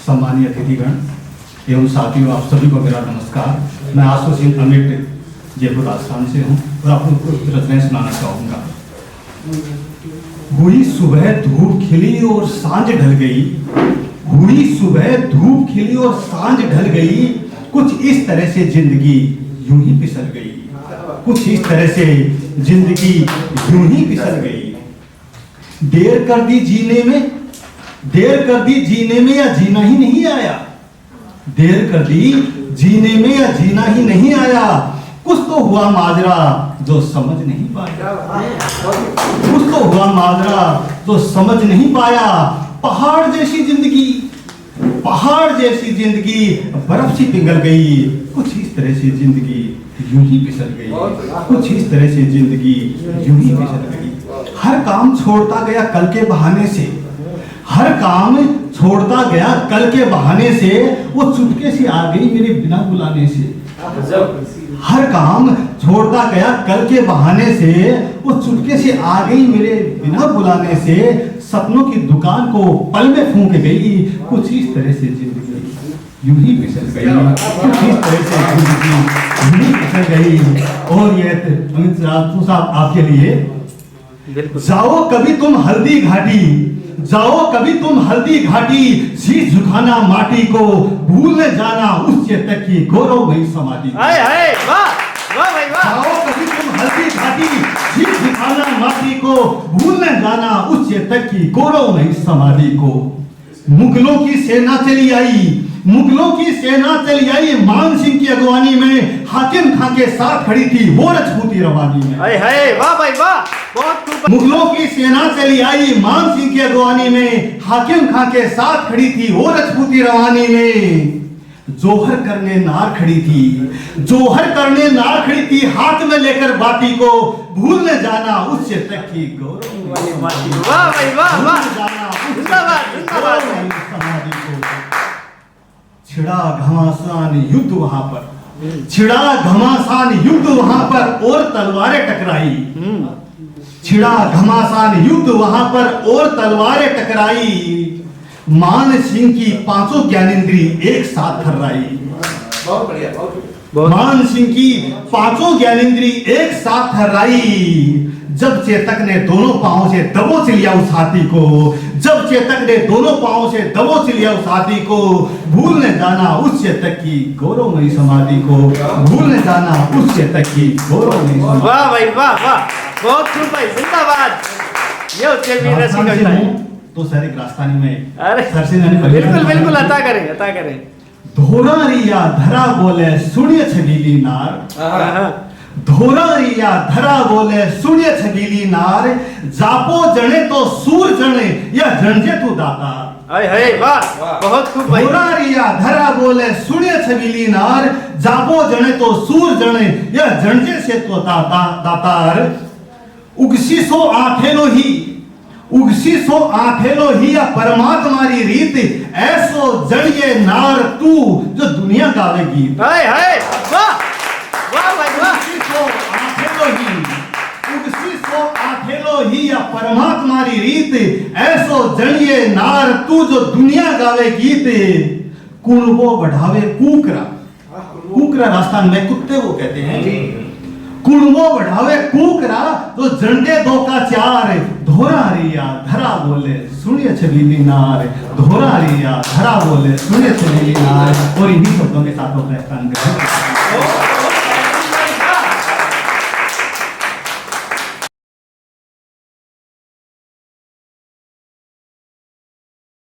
सम्मानीय अतिथिगण एवं साथियों, आप सभी को मेरा नमस्कार। मैं आशु सिंह अमिट जयपुर राजस्थान से हूँ और आपको कुछ रचनाएं सुनाना चाहूँगा। हुई सुबह धूप खिली और सांझ ढल गई, हुई सुबह धूप खिली और सांझ ढल गई, कुछ इस तरह से जिंदगी यूं ही फिसल गई, कुछ इस तरह से जिंदगी यूं ही फिसल गई। देर कर दी जीने में, देर कर दी जीने में या जीना ही नहीं आया, देर कर दी जीने में या जीना ही नहीं आया, कुछ तो हुआ माजरा जो समझ नहीं पाया, कुछ तो हुआ माजरा जो समझ नहीं पाया। पहाड़ जैसी जिंदगी, पहाड़ जैसी जिंदगी बर्फ सी पिघल गई, कुछ इस तरह से जिंदगी यूं ही फिसल गई, कुछ इस तरह से जिंदगी यूं ही फिसल गई। हर काम छोड़ता गया कल के बहाने से, हर काम छोड़ता गया कल के बहाने से, वो चुपके से आ गई मेरे बिना बुलाने से। हर काम छोड़ता गया कल के बहाने से, वो चुपके से आ गई मेरे बिना बुलाने से। सपनों की दुकान को पल में फूंक गई, कुछ इस तरह से जिंदगी यूं ही फिसल गई, कुछ इस तरह से जिंदगी यूं ही फिसल गई। और ये अमित साहब आपके लिए, जाओ कभी तुम हल्दी घाटी, जाओ कभी तुम हल्दी घाटी, शीश झुकाना माटी को, भूल न जाना उस चेतक की गौरवमयी समाधि। हाय हाय, वाह वाह भाई वाह। जाओ कभी तुम हल्दी घाटी, शीश झुकाना माटी को, भूल न जाना उस चेतक की गौरवमयी समाधि को। मुगलों की सेना चली आई, मुगलों की सेना चली आई, मान सिंह की अगवानी में, हाकिम खां के साथ खड़ी थी वो रजपूती रवानी में। हाय हाय, वाह भाई वाह, बहुत खूब। मुगलों की सेना चली आई, मान सिंह की अगवानी में, हाकिम खां के साथ खड़ी थी वो रजपूती रवानी में। जोहर करने नार खड़ी थी, जोहर करने नार खड़ी थी, हाथ में लेकर बाती को, भूल न जाना उस चेतक की गौरवमयी समाधि। वाह भाई वाह वाह, जिंदाबाद जिंदाबाद समाधि को। छिड़ा घमासान युद्ध वहां पर, छिड़ा घमासान युद्ध वहां पर और तलवारें टकराई, छिड़ा घमासान युद्ध वहां पर और तलवारें टकराई। मान सिंह की पांचों ज्ञानेंद्री एक साथ थर्राई, बहुत बढ़िया। मान सिंह की पांचों ज्ञानेंद्री एक साथ थर्राई। जब चेतक ने दोनों पांवों से दबोच लिया उस हाथी को, जब चेतक ने दोनों पांवों से दबोच लिया उस हाथी को, भूल न जाना उस चेतक की गौरवमयी समाधि को, भूल न जाना उस चेतक की गौरवमयी समाधि। वाह भाई वाह वाह, बहुत खूब भाई, जिंदाबाद। ये उसके भी रसी कविता है तो सर एक राजस्थानी में, अरे सर से मैंने बिल्कुल बिल्कुल, अता करें अता करें। धोरा रिया धरा बोले सुनिए छबीली नार, धोरा रिया धरा बोले सुनिए छबीली नार, जापो जने तो सूर जने या जनजे तू दाता। हाय हाय वाह, बहुत खूब भाई। धोरा रिया धरा बोले सुनिए छबीली नार, जापो जने तो सूर जने या जनजे से तो दातार। उगसी सो आंखेलो ही, उगसी सो आंखेलो ही या परमात्मारी रीत, ऐसो जड़िए नार तू जो दुनिया गावे गीत। हाय हाय वाह वाह भाई वाह। उगसी सो आंखेलो ही, उगसी सो आंखेलो ही या परमात्मारी रीत, ऐसो जड़िए नार तू जो दुनिया गावे गीत। कुणबो बढ़ावे कुकरा, कुकरा राजस्थान में कुत्ते को कहते हैं। कुणबो बढ़ावे कुकरा तो झंडे दो का चार, धोरा रिया धरा बोले सुनिए छबीली नार, धोरा रिया धरा बोले सुनिए छबीली नार। और इन्हीं शब्दों के साथ अपना स्थान करें।